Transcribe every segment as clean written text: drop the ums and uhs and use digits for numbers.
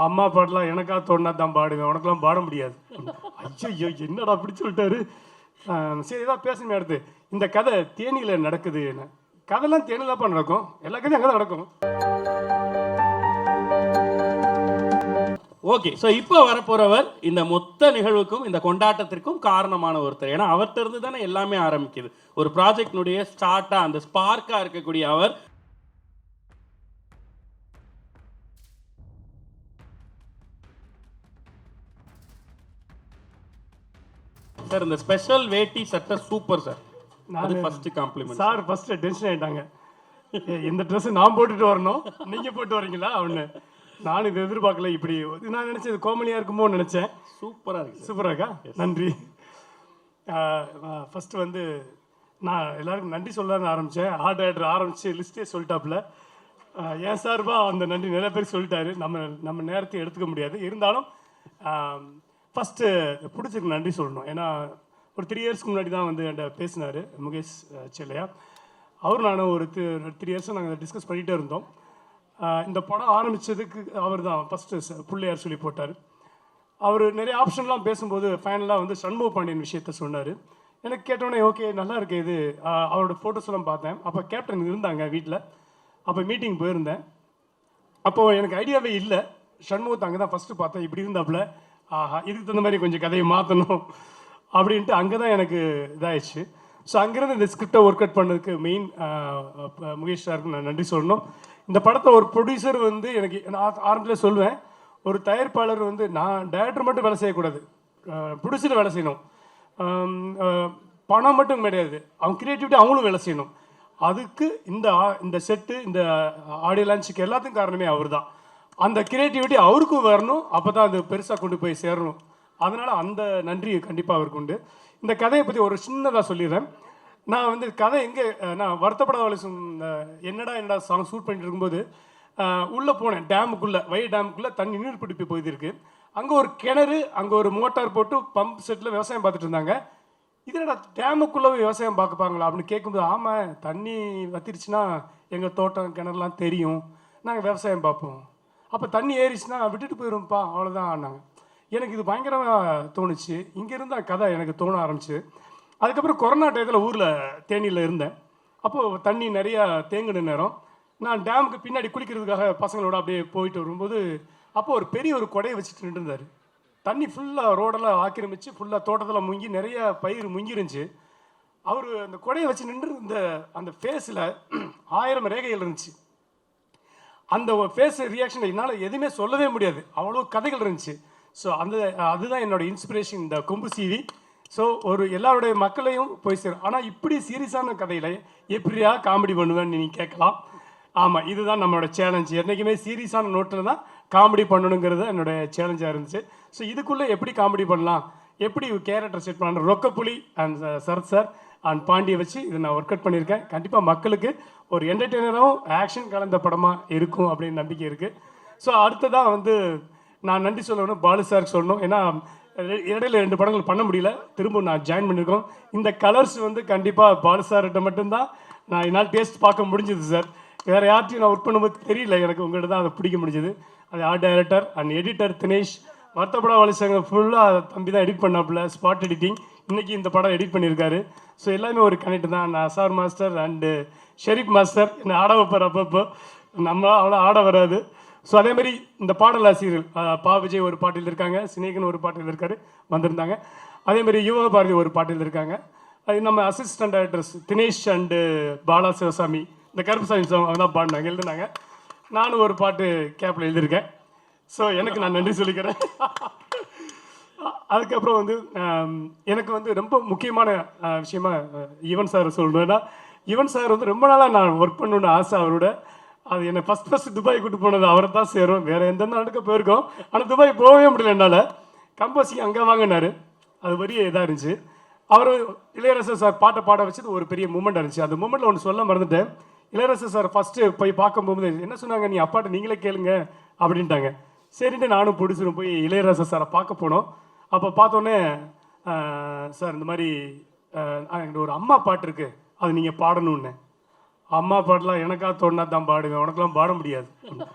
அம்மா பாட்டெலாம் எனக்கா தோணுனா தான் பாடுவேன், உனக்கெல்லாம் பாட முடியாது. ஐயோ என்னடா அப்படி சொல்லிட்டாரு. சரி ஏதாவது பேசணுமே அடுத்து. இந்த கதை தேனியில் நடக்குது. கதைலாம் தேனியில் தான் நடக்கும், எல்லா கதையும் அங்கே தான் நடக்கும். ஓகே, ஸோ இப்போ வரப்போறவர் இந்த மொத்த நிகழ்வுக்கும் இந்த கொண்டாட்டத்திற்கும் காரணமான ஒருத்தர். ஏன்னா அவர்கிட்ட இருந்து தானே எல்லாமே ஆரம்பிக்குது. ஒரு ப்ராஜெக்டினுடைய ஸ்டார்ட்டாக அந்த ஸ்பார்க்காக இருக்கக்கூடிய அவர் சார். இந்த ஸ்பெஷல் வேட்டி சட்டை சூப்பர் சார். அது first compliment sir. First tension ஆயிட்டாங்க. இந்த ட்ரெஸ் நான் போட்டுட்டு வரணும், நீங்க போட்டு வரீங்களா அவனு. நானும் இது எதிர்பார்க்கல. இப்படி நான் நினைச்சது கோமலியா இருக்குமோ நினைச்சேன். சூப்பராக இருக்கு. சூப்பராக இருக்கா? நன்றி. ஃபர்ஸ்ட் வந்து நான் எல்லாருக்கும் நன்றி சொல்லலான்னு ஆரம்பித்தேன். ஆர்ட் ஆர்டர் ஆரம்பித்து லிஸ்ட்டே சொல்லிட்டாப்புல. ஏன் சார்பாக அந்த நன்றி நிறைய பேர் சொல்லிட்டாரு. நம்ம நேரத்தை எடுத்துக்க முடியாது. இருந்தாலும் ஃபஸ்ட்டு பிடிச்சிருக்கு நன்றி சொல்லணும். ஏன்னா ஒரு 3 இயர்ஸ்க்கு முன்னாடி தான் வந்து என்கிட்ட பேசினார் முகேஷ் செல்லையா. அவர் நானும் ஒரு 3 இயர்ஸும் நாங்கள் டிஸ்கஸ் பண்ணிகிட்டே இருந்தோம். இந்த படம் ஆரம்பித்ததுக்கு அவர் தான் ஃபஸ்ட்டு பிள்ளையார் சொல்லி போட்டார். அவர் நிறைய ஆப்ஷன்லாம் பேசும்போது ஃபைனலாக வந்து சண்முக பாண்டியன் விஷயத்த சொன்னார். எனக்கு கேட்டோன்னே ஓகே நல்லா இருக்கு இது. அவரோட ஃபோட்டோஸ்லாம் பார்த்தேன். அப்போ கேப்டன் இருந்தாங்க வீட்டில். அப்போ மீட்டிங் போயிருந்தேன். அப்போது எனக்கு ஐடியாவே இல்லை. சண்முகத்தை அங்கே தான் ஃபஸ்ட்டு பார்த்தேன். இப்படி இருந்தாப்புல ஆஹா இதுக்கு தகுந்த மாதிரி கொஞ்சம் கதையை மாற்றணும் அப்படின்ட்டு அங்கே தான் எனக்கு இதாகிடுச்சு. ஸோ அங்கேருந்து இந்த ஸ்கிரிப்டை ஒர்க் அவுட் பண்ணதுக்கு மெயின் முகேஷ் சாருக்கு நான் நன்றி சொல்லணும். இந்த படத்தை ஒரு ப்ரொடியூசர் வந்து எனக்கு நான் ஆரம்பத்தில் சொல்லுவேன், ஒரு தயாரிப்பாளர் வந்து நான் டைரக்டர் மட்டும் வேலை செய்யக்கூடாது, ப்ரொடியூசர் வேலை செய்யணும். பணம் மட்டும் கிடையாது, அவங்க க்ரியேட்டிவிட்டி அவங்களும் வேலை செய்யணும். அதுக்கு இந்த செட்டு இந்த ஆடியோ லான்ச்சுக்கு எல்லாத்துக்கும் காரணமே அவர் தான். அந்த க்ரியேட்டிவிட்டி அவருக்கும் வரணும், அப்போ தான் அது பெருசாக கொண்டு போய் சேரணும். அதனால் அந்த நன்றி கண்டிப்பாக அவருக்கு உண்டு. இந்த கதையை பற்றி ஒரு சின்னதாக சொல்லிடுறேன். நான் வந்து கதை எங்கே நான் வருத்தப்படாத வயசு என்னடா சாங் ஷூட் பண்ணிட்டு இருக்கும்போது உள்ளே போனேன். டேமுக்குள்ளே டேமுக்குள்ளே தண்ணி நீர் பிடிப்பு போயிருக்கு. அங்கே ஒரு கிணறு, அங்கே ஒரு மோட்டார் போட்டு பம்ப் செட்டில் விவசாயம் பார்த்துட்டு இருந்தாங்க. இதனடா டேமுக்குள்ளே விவசாயம் பார்க்கப்பாங்களா அப்படின்னு கேட்கும்போது, ஆமாம் தண்ணி வத்திருச்சுன்னா எங்கள் தோட்டம் கிணறுலாம் தெரியும், நாங்கள் விவசாயம் பார்ப்போம். அப்போ தண்ணி ஏறிச்சுன்னா விட்டுட்டு போயிடும்ப்பா அவ்வளோதான் ஆனாங்க. எனக்கு இது பயங்கரமாக தோணுச்சு. இங்கேருந்து கதை எனக்கு தோண ஆரம்பிச்சு. அதுக்கப்புறம் கொரோனா டயத்தில் ஊரில் தேனியில் இருந்தேன். அப்போது தண்ணி நிறையா தேங்கின நேரம். நான் டேமுக்கு பின்னாடி குளிக்கிறதுக்காக பசங்களோட அப்படியே போயிட்டு வரும்போது அப்போது ஒரு பெரிய ஒரு கொடையை வச்சுட்டு நின்றுருந்தார். தண்ணி ஃபுல்லாக ரோடெல்லாம் ஆக்கிரமிச்சு ஃபுல்லாக தோட்டத்தில் முங்கி நிறைய பயிர் முங்கிருந்துச்சு. அவர் அந்த கொடையை வச்சு நின்று அந்த ஃபேஸில் 1000 ரேகைகள் இருந்துச்சு. அந்த ஃபேஸ் ரியாக்ஷன் என்னால் எதுவுமே சொல்லவே முடியாது, அவ்வளோ கதைகள் இருந்துச்சு. ஸோ அதுதான் என்னோட இன்ஸ்பிரேஷன் இந்த கொம்பு சீவி. ஸோ ஒரு எல்லாருடைய மக்களையும் போய் சேரும். ஆனால் இப்படி சீரியஸான கதையில் எப்படியா காமெடி பண்ணுவேன்னு நீங்கள் கேட்கலாம். ஆமாம், இதுதான் நம்மளோட சேலஞ்சு. என்றைக்குமே சீரியஸான நோட்டில் தான் காமெடி பண்ணணுங்கிறது என்னோடய சேலஞ்சாக இருந்துச்சு. ஸோ இதுக்குள்ளே எப்படி காமெடி பண்ணலாம், எப்படி கேரக்டர் செட் பண்ணலாம், ரொக்கப்புலி அண்ட் சரத் சார் அண்ட் பாண்டியை வச்சு இதை நான் ஒர்க் அவுட் பண்ணியிருக்கேன். கண்டிப்பாக மக்களுக்கு ஒரு என்டர்டெய்னராகவும் ஆக்ஷன் கலந்த படமாக இருக்கும் அப்படின்னு நம்பிக்கை இருக்குது. ஸோ அடுத்ததாக வந்து நான் நன்றி சொல்லணும் பாலு சாருக்கு சொல்லணும். ஏன்னா இடையில 2 படங்கள் பண்ண முடியல, திரும்ப நான் ஜாயின் பண்ணியிருக்கோம். இந்த கலர்ஸ் வந்து கண்டிப்பாக பாலு சார்கிட்ட மட்டும்தான் நான் என்னால் டேஸ்ட் பார்க்க முடிஞ்சது சார். வேறு யார்ட்டையும் நான் ஒர்க் பண்ணும்போது தெரியல, எனக்கு உங்கள்கிட்ட தான் அதை பிடிக்க முடிஞ்சது. அது art director and editor Dinesh. வருத்தப்பட வலிசங்க ஃபுல்லாக தம்பி தான் எடிட் பண்ணாப்புல, ஸ்பாட் எடிட்டிங். இன்றைக்கி இந்த படம் எடிட் பண்ணியிருக்காரு. ஸோ எல்லாமே ஒரு கனெக்ட் தான். நான் Azhar master and Sharif master என்னை ஆட வைப்பார். அப்பப்போ நம்ம அவ்வளோ ஆட வராது. ஸோ அதேமாதிரி இந்த பாடல் ஆசிரியர்கள் பா விஜய் ஒரு பாட்டில் இருக்காங்க, சினேகன் ஒரு பாட்டில் இருக்கார் வந்திருந்தாங்க. அதேமாதிரி யுவ பாரதி ஒரு பாட்டில் இருக்காங்க. அது நம்ம assistant directors Dinesh and Bala Sivasamy, இந்த கருப்புசாமி சாங் அவங்க தான் பாடினாங்க, எழுதுனாங்க. நானும் ஒரு பாட்டு கேப்பில் எழுதியிருக்கேன். ஸோ எனக்கு நான் நன்றி சொல்லிக்கிறேன். அதுக்கப்புறம் வந்து எனக்கு வந்து ரொம்ப முக்கியமான விஷயமா யுவன் சார் சொல்லணும்னா, யுவன் சார் வந்து ரொம்ப நாளாக நான் ஒர்க் பண்ணணுன்னு ஆசை அவரோட. அது என்னை ஃபஸ்ட்டு துபாய் கூட்டு போனது அவரை தான் சேரும். வேறு எந்த நாட்டுக்கு போயிருக்கோம், ஆனால் துபாய் போகவே முடியல என்னால். கம்போசிங் அங்கே வாங்கினார், அது பெரிய இதாக இருந்துச்சு. அவர் இளையராஜா சார் பாட்டை பாட வச்சது ஒரு பெரிய மூமெண்ட் இருந்துச்சு. அந்த மூமெண்ட்டில் ஒன்று சொல்ல மறந்துட்டேன். இளையராஜா சார் ஃபஸ்ட்டு போய் பார்க்கும்போது என்ன சொன்னாங்க, நீ அப்பாட்ட நீங்களே கேளுங்க அப்படின்ட்டாங்க. சரின்ட்டு நானும் ப்ரொடியூசரும் போய் இளையராஜா சாரை பார்க்க போனோம். அப்போ பார்த்தோன்னே சார் இந்த மாதிரி என்கிட்ட ஒரு அம்மா பாட்டு இருக்குது, அது நீங்கள் பாடணுன்னு. அம்மா பாட்டெலாம் எனக்கா தோணுனா தான் பாடுவேன், உனக்கெல்லாம் பாட முடியாது.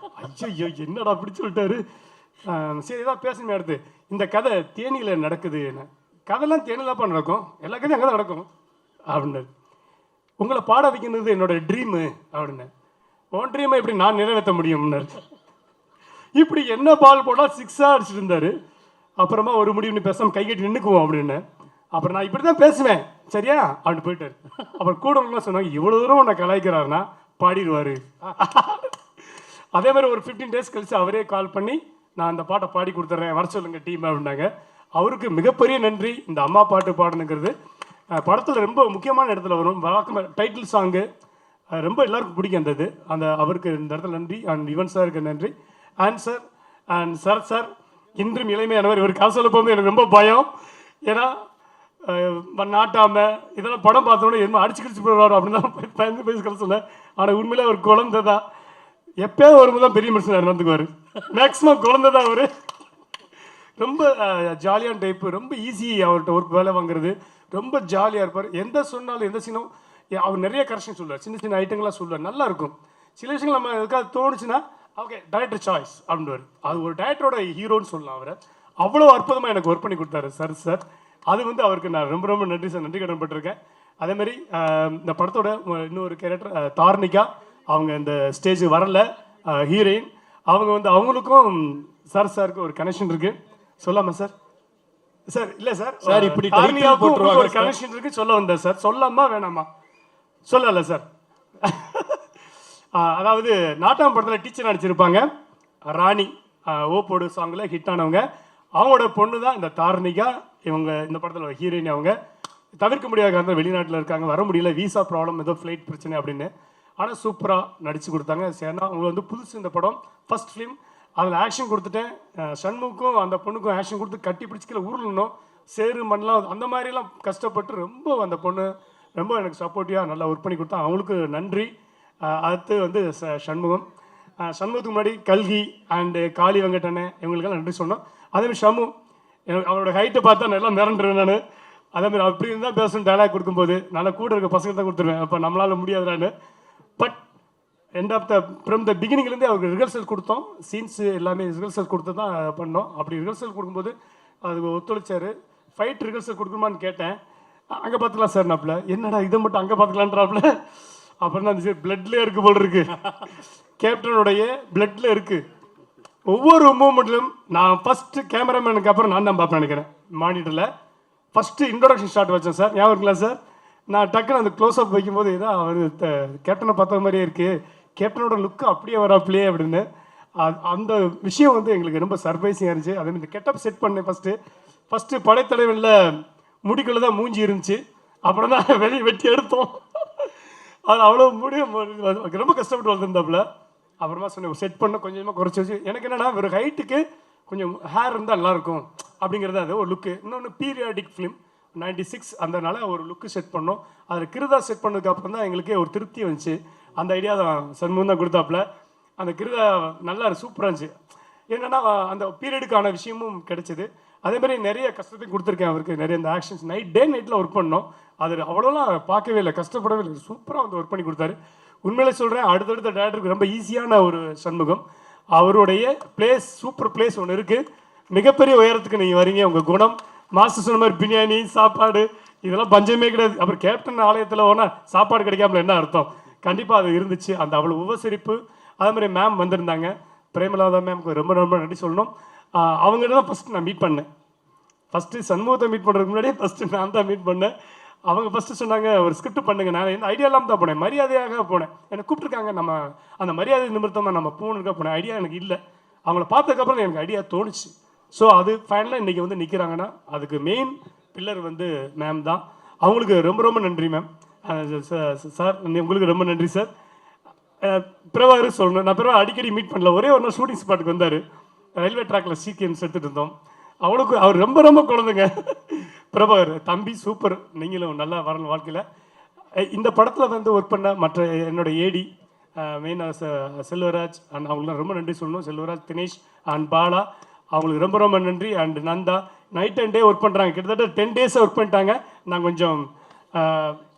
ஐயோ என்னடா அப்படி சொல்லிட்டாரு. சரி ஏதாவது பேசணுமே அடுத்து இந்த கதை தேனியில் நடக்குது என்ன கதைலாம் தேனிலாப்பா நடக்கும் எல்லா கதையும் அங்கே தான் நடக்கும் அப்படின்னாரு. உங்களை பாட வைக்கிறது என்னோட ட்ரீமு அப்படின்னு. உன் ட்ரீமை எப்படி நான் நிறைவேற்ற முடியும்னாரு. இப்படி என்ன பால் போட்டால் 6 அடிச்சுட்டு இருந்தாரு. அப்புறமா ஒரு முடிவு நீ பேசாமல் கைகட்டி நின்றுக்குவோம் அப்படின்னு. அப்புறம் நான் இப்படி தான் பேசுவேன் சரியா அப்படின்னு போயிட்டாரு. அப்புறம் கூடவங்களாம் சொன்னாங்க இவ்வளோ தூரம் உன்னை கலாய்க்கிறாருன்னா பாடிடுவார். அதே மாதிரி ஒரு 15 days கழிச்சு அவரே கால் பண்ணி நான் அந்த பாட்டை பாடி கொடுத்துட்றேன் வர சொல்லுங்க டீம் அப்படின்னாங்க. அவருக்கு மிகப்பெரிய நன்றி. இந்த அம்மா பாட்டு பாடுனுங்கிறது படத்தில் ரொம்ப முக்கியமான இடத்துல வரும். வழக்கமாக டைட்டில் சாங்கு ரொம்ப எல்லாருக்கும் பிடிக்கும் அந்த இது. அந்த அவருக்கு இந்த இடத்துல நன்றி. அண்ட் யுவன் சாருக்கு நன்றி. அண்ட் சார் இன்றும் இளமையானவர். இவர் காசு சொல்ல போகும்போது எனக்கு ரொம்ப பயம். ஏன்னா நாட்டாமல் இதெல்லாம் படம் பார்த்தோன்னே என்ன அடிச்சு கிடிச்சு போடுவார் அப்படின்னு தான் பயந்து பேசி கதை சொன்னேன். ஆனால் உண்மையிலே அவர் குழந்தை தான். எப்போயாவது வரும்போது தான் பெரிய மனுஷன் நடந்துக்குவார். மேக்ஸிமம் குழந்தை தான் அவர். ரொம்ப ஜாலியான டைப்பு. ரொம்ப ஈஸி அவர்கிட்ட ஒர்க் வேலை வாங்குறது. ரொம்ப ஜாலியாக இருப்பார். எந்த சொன்னாலும் எந்த சீனும் அவர் நிறைய கரெக்ஷன் சொல்லுவார். சின்ன சின்ன ஐட்டங்களாக சொல்லுவார். நல்லா இருக்கும். சில விஷயங்கள் நம்ம எதுக்காக தோணுச்சுன்னா ஓகே டைரக்டர் சாய்ஸ் அப்படின்வார். அது ஒரு டைரக்டரோட ஹீரோன்னு சொல்லலாம். அவரை அவ்வளோ அற்புதமாக எனக்கு ஒர்க் பண்ணி கொடுத்தாரு சார். அது வந்து அவருக்கு நான் ரொம்ப ரொம்ப நன்றி சார். நன்றி கடன்பட்டிருக்கேன். அதேமாதிரி இந்த படத்தோட இன்னொரு கேரக்டர் தார்னிகா. அவங்க இந்த ஸ்டேஜ் வரல ஹீரோயின். அவங்க வந்து அவங்களுக்கும் சாருக்கு ஒரு கனெக்ஷன் இருக்கு. சொல்லாமா சார்? சார் இல்லை சார் இப்படி ஒரு கனெக்ஷன் இருக்கு சொல்ல வந்தேன் சார். சொல்லாமா வேணாமா? சொல்லல சார். அதாவது நாட்டாம் படத்தில் டீச்சர் நடிச்சிருப்பாங்க ராணி. ஓப்போடு சாங்கில் ஹிட் ஆனவங்க. அவங்களோட பொண்ணு தான் இந்த தார்னிகா. இவங்க இந்த படத்தில் ஹீரோயின். அவங்க தவிர்க்க முடியாத காரணம் வெளிநாட்டில் இருக்காங்க, வர முடியல, விசா ப்ராப்ளம், ஏதோ ஃப்ளைட் பிரச்சனை அப்படின்னு. ஆனால் சூப்பராக நடித்து கொடுத்தாங்க. சேனா அவங்க வந்து புதுசு இந்த படம் ஃபர்ஸ்ட் ஃபிலிம். அதில் ஆக்ஷன் கொடுத்துட்டேன். சண்முக்கும் அந்த பொண்ணுக்கும் ஆக்ஷன் கொடுத்து கட்டி பிடிச்சிக்கல ஊர்லணும் சேரு மண்ணெலாம் அந்த மாதிரிலாம் கஷ்டப்பட்டு ரொம்ப அந்த பொண்ணு ரொம்ப எனக்கு சப்போர்ட்டிவாக நல்லா ஒர்க் பண்ணி கொடுத்தா. அவங்களுக்கு நன்றி. அடுத்து வந்து சண்முகத்துக்கு முன்னாடி கல்கி அண்டு காளி வெங்கடண்ணே இவங்களுக்கெல்லாம் நன்றி சொன்னோம். அதேமாதிரி ஷமு எனக்கு அவரோட ஹைட்டை பார்த்தா நல்லா மிரண்டுருவேன் நான். அதேமாதிரி அப்படி இருந்தால் பேசணும் டைலாக் கொடுக்கும்போது நல்லா கூட இருக்க பசங்க தான் கொடுத்துருவேன். அப்போ நம்மளால் முடியாதுடான்னு. But end of from the பிகினிங்லேருந்தே அவருக்கு ரிஹர்சல் கொடுத்தோம். சீன்ஸு எல்லாமே ரிஹர்சல் கொடுத்து தான் பண்ணோம். அப்படி ரிஹர்சல் கொடுக்கும்போது அது ஒத்துழைச்சார். ஃபைட் ரிஹர்சல் கொடுக்கணுமான்னு கேட்டேன். அங்கே பார்த்துக்கலாம் சார் நாப்பில். என்னடா இதை மட்டும் அங்கே பார்த்துக்கலான்றாப்புல. அப்புறம் தான் சரி பிளட்லேயே இருக்குது போல் இருக்கு. கேப்டனுடைய பிளட்டில் இருக்குது. ஒவ்வொரு மூமெண்ட்லையும் நான் ஃபஸ்ட்டு கேமராமேனுக்கு அப்புறம் நான் தான் பார்ப்பேன் நினைக்கிறேன். மானிட்டரில் ஃபஸ்ட்டு இன்ட்ரோடக்ஷன் ஷாட் வச்சேன் சார். ஞாபகம் இருக்குங்களா சார்? நான் டக்குன்னு அந்த க்ளோஸ் அப் வைக்கும்போது ஏதோ அவர் கேப்டனை பார்த்த மாதிரியே இருக்குது, கேப்டனோட லுக்கு அப்படியே வராப்பிலே அப்படின்னு. அந்த விஷயம் வந்து எங்களுக்கு ரொம்ப சர்ப்ரைஸிங்காக இருந்துச்சு. அதே மாதிரி கெட்டப் செட் பண்ணேன். ஃபஸ்ட்டு படைத்தலைவனில் முடிக்குள்ளே தான் மூஞ்சி இருந்துச்சு. அப்புறம் தான் வெளியே வெட்டி எடுத்தோம். அது அவ்வளோ ரொம்ப கஷ்டப்பட்டு வந்திருந்தாப்புல. அப்புறமா சொன்னேன் செட் பண்ண கொஞ்சமாக குறைச்சி வச்சு. எனக்கு என்னென்னா ஒரு ஹைட்டுக்கு கொஞ்சம் ஹேர் இருந்தால் நல்லாயிருக்கும் அப்படிங்கிறது அது ஒரு லுக்கு. இன்னொன்று பீரியாடிக் ஃபிலிம் 96 அதனால ஒரு லுக்கு செட் பண்ணோம். அதில் கிருதா செட் பண்ணதுக்கு அப்புறம் தான் எங்களுக்கே ஒரு திருப்தி வந்துச்சு. அந்த ஐடியா தான் சண்முகம் தான் கொடுத்தாப்புல. அந்த கிருதா நல்லா சூப்பராக இருந்துச்சு. என்னென்னா அந்த பீரியடுக்கான விஷயமும் கிடைச்சிது. அதேமாதிரி நிறைய கஷ்டத்தையும் கொடுத்துருக்கேன் அவருக்கு. நிறைய இந்த ஆக்ஷன்ஸ் நைட்டில் ஒர்க் பண்ணோம். அது அவ்வளோலாம் பார்க்கவே இல்லை, கஷ்டப்படவே இல்லை. சூப்பராக வந்து ஒர்க் பண்ணி கொடுத்தாரு. உண்மையிலே சொல்கிறேன் அடுத்தடுத்த டேரக்டருக்கு ரொம்ப ஈஸியான ஒரு சண்முகம். அவருடைய பிளேஸ் சூப்பர் பிளேஸ் ஒன்று இருக்குது. மிகப்பெரிய உயரத்துக்கு நீங்கள் வரீங்க. உங்கள் குணம் மாஸ்டர் சொன்ன மாதிரி பிரியாணி சாப்பாடு இதெல்லாம் பஞ்சமே கிடையாது. அப்புறம் கேப்டன் ஆலயத்தில் போனால் சாப்பாடு கிடைக்காமல என்ன அர்த்தம்? கண்டிப்பாக அது இருந்துச்சு. அந்த அவ்வளோ உபசரிப்பு. அதே மாதிரி மேம் வந்திருந்தாங்க. பிரேமலாதா மேம்க்கு ரொம்ப ரொம்ப நன்றி சொல்லணும். அவங்ககிட்ட தான் ஃபஸ்ட்டு நான் மீட் பண்ணேன். ஃபஸ்ட்டு சண்முகத்தை மீட் பண்ணுறதுக்கு முன்னாடியே ஃபஸ்ட்டு நான் தான் மீட் பண்ணேன். அவங்க ஃபஸ்ட்டு சொன்னாங்க ஒரு ஸ்கிரிப்ட் பண்ணுங்க. நான் எந்த ஐடியா இல்லாமல் தான் போனேன், மரியாதையாக போனேன். என்னை கூப்பிட்டுருக்காங்க, நம்ம அந்த மரியாதை நிமித்தமாக நம்ம போகணுக்கா போனேன். ஐடியா எனக்கு இல்லை. அவங்கள பார்த்ததுக்கப்புறம் எனக்கு ஐடியா தோணுச்சு. ஸோ அது ஃபைனலாக இன்றைக்கி வந்து நிற்கிறாங்கன்னா அதுக்கு மெயின் பில்லர் வந்து மேம் தான். அவங்களுக்கு ரொம்ப ரொம்ப நன்றி மேம். சார் உங்களுக்கு ரொம்ப நன்றி சார். பிரபாகர் சொல்லணும். நான் பிரபா அடிக்கடி மீட் பண்ணல. ஒரே ஒரு நாள் ஷூட்டிங் ஸ்பாட்டுக்கு வந்தார். ரயில்வே ட்ராக்கில் சீக்கியன்ஸ் எடுத்துகிட்டு இருந்தோம். அவளுக்கு அவர் ரொம்ப ரொம்ப குழந்தைங்க. பிரபாகர் தம்பி சூப்பர். நீங்களும் நல்லா வரணும் வாழ்க்கையில். இந்த படத்தில் வந்து ஒர்க் பண்ண மற்ற என்னோட ஏடி மெயினாக செல்வராஜ் அண்ட் அவங்களும் ரொம்ப நன்றி சொல்லணும். செல்வராஜ், தினேஷ் அண்ட் பாலா அவங்களுக்கு ரொம்ப ரொம்ப நன்றி. And Nanda night and day work பண்ணுறாங்க. கிட்டத்தட்ட 10 days ஒர்க் பண்ணிட்டாங்க. நான் கொஞ்சம்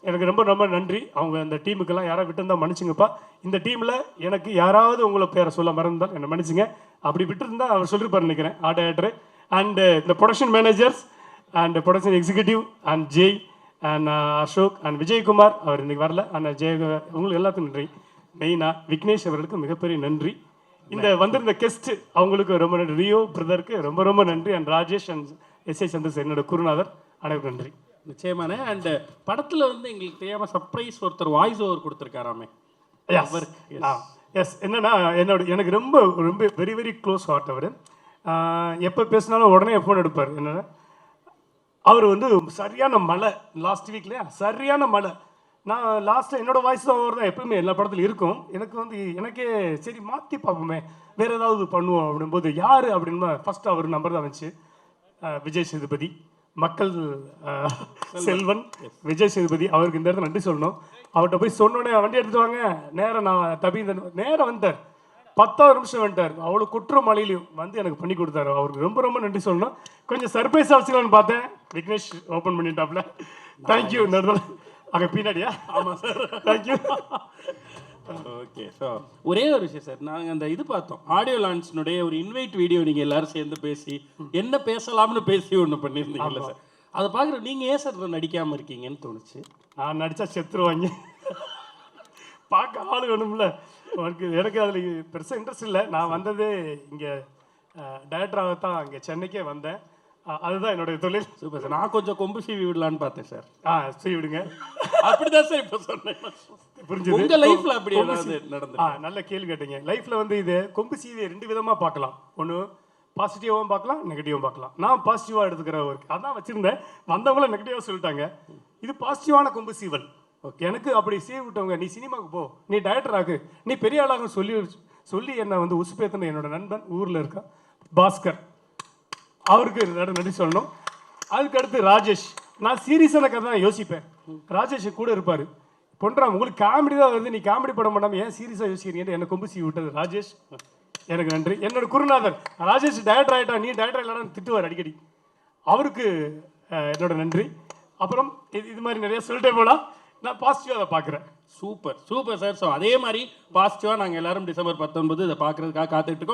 எனக்கு ரொம்ப ரொம்ப நன்றி. அவங்க அந்த டீமுக்கெல்லாம் யாராவது விட்டுருந்தா மன்னிச்சுங்கப்பா. இந்த டீமில் எனக்கு யாராவது உங்களை பேரை சொல்ல மறந்தால் என்னை மன்னிச்சுங்க. அப்படி விட்டுருந்தா அவர் சொல்லியிருப்பார் நினைக்கிறேன், ஆர்ட் டைரக்டர் அண்ட் இந்த production managers and production executive and Jai and Ashok and Vijayakumar, அவர் இன்னைக்கு வரல. அண்ட் உங்களுக்கு எல்லாத்துக்கும் நன்றி. மெயினாக விக்னேஷ் அவர்களுக்கு மிகப்பெரிய நன்றி. இந்த வந்திருந்த கெஸ்ட் அவங்களுக்கு ரொம்ப நன்றி. ரியோ பிரதருக்கு ரொம்ப ரொம்ப நன்றி. And Rajesh and SI Santhosh என்னோட குருநாதர், அனைவருக்கும் நன்றி. நிச்சயமான. அண்ட் படத்துல வந்து எங்களுக்கு தெரியாம சர்ப்ரைஸ் ஒருத்தர் வாய்ஸ் ஓவர் கொடுத்துருக்காராமே. எஸ், என்னன்னா எனக்கு ரொம்ப ரொம்ப வெரி வெரி க்ளோஸ் ஹார்ட். அவர் எப்போ பேசினாலும் உடனே ஃபோன் எடுப்பார். என்னன்னா அவர் வந்து சரியான மழை லாஸ்ட் வீக்லையா, சரியான மழை. நான் லாஸ்ட்டாக என்னோடய வாய்ஸ் தான் ஓவர் தான் எப்பவுமே எல்லா படத்துலையும் இருக்கும். எனக்கு வந்து எனக்கே சரி மாற்றி பார்ப்போமே, வேறு ஏதாவது பண்ணுவோம் அப்படின்போது யார் அப்படின்னா ஃபஸ்ட்டு அவர் நம்பர் தான் வந்துச்சு. விஜய் சேதுபதி, மக்கள் செல்வன் விஜய் சேதுபதி. அவருக்கு இந்த இடத்துல நன்றி சொல்லணும். அவர்கிட்ட போய் சொன்னோடனே வண்டி எடுத்துட்டு வாங்க, நேரம் நான் நேரம் வந்தார். 10 நிமிஷம் வந்துட்டார். அவ்வளோ குற்ற மழையிலையும் வந்து எனக்கு பண்ணி கொடுத்தாரு. அவருக்கு ரொம்ப ரொம்ப நன்றி சொல்லணும். கொஞ்சம் சர்ப்ரைஸாக வச்சுக்கலான்னு பார்த்தேன், விக்னேஷ் ஓப்பன் பண்ணிட்டாப்ல. தேங்க்யூ. அங்கே பின்னாடியா? ஆமாம் சார், தேங்க்யூ. ஓகே. ஸோ ஒரே ஒரு விஷயம் சார், நாங்கள் அந்த இது பார்த்தோம், ஆடியோ லான்ச்னுடைய ஒரு இன்வைட் வீடியோ நீங்கள் எல்லாரும் சேர்ந்து பேசி என்ன பேசலாம்னு பேசி ஒன்று பண்ணியிருந்தீங்கல்ல சார், அதை பார்க்குற நீங்கள் ஏன் சார் நடிக்காமல் இருக்கீங்கன்னு தோணுச்சு. நான் நடித்தா செத்துருவாங்க, பார்க்க ஆள் வேணும்ல. எனக்கு அதில் பெருசாக இன்ட்ரெஸ்ட் இல்லை. நான் வந்ததே இங்கே டைரக்டராகத்தான் இங்கே சென்னைக்கே வந்தேன். அதுதான் என்னுடைய தொழில். Super sir. நான் கொஞ்சம் கொம்பு சீவி விடலான்னு பார்த்தேன் சார். சீவி விடுங்க. அப்படிதான் சார் இப்போ சொன்னேன். புரிஞ்சுது. உங்கள் லைஃப்பில் அப்படி ஏதாவது நடந்து? நல்ல கேள்வி கேட்டீங்க. லைஃப்பில் வந்து இது கொம்பு சீவியை 2 விதமாக பார்க்கலாம். ஒன்று பாசிட்டிவாகவும் பார்க்கலாம், நெகட்டிவாகவும் பார்க்கலாம். நான் பாசிட்டிவாக எடுத்துக்கிற ஒர்க் அதான் வச்சுருந்தேன். வந்தவங்களும் நெகட்டிவாக சொல்லிட்டாங்க. இது பாசிட்டிவான கொம்பு சீவல். எனக்கு அப்படி சீவி விட்டவங்க, நீ சினிமாவுக்கு போ, நீ டைரக்டர் ஆகு, நீ பெரிய ஆளாக சொல்லி என்னை வந்து உசுப்பேத்தன என்னோட நண்பன் ஊரில் இருக்கா பாஸ்கர், அவருக்கு நன்றி சொல்லணும். அதுக்கு அடுத்து ராஜேஷ். நான் சீரியஸான கதை தான் யோசிப்பேன், ராஜேஷ் கூட இருப்பார். பொன்றாம் உங்களுக்கு காமெடி தான் வருது, நீ காமெடி படம் பண்ணாமல் ஏன் சீரியஸாக யோசிக்கிறீங்க, என்னை கொம்பு சீவி விட்டது ராஜேஷ். எனக்கு நன்றி. என்னோட குருநாதர் ராஜேஷ் டைரக்டர் ஆகிட்டா, நீ டைரக்டர் இல்லைன்னு திட்டுவார் அடிக்கடி, அவருக்கு என்னோட நன்றி. அப்புறம் இது மாதிரி நிறைய சொல்லிட்டே போனால் நான் பாசிட்டிவாக அதை பார்க்குறேன். Super super sir. ஸோ அதே மாதிரி பாசிட்டிவாக நாங்கள் எல்லாரும் டிசம்பர் 19 இதை பார்க்குறதுக்காக காத்துட்டு இருக்கோம்.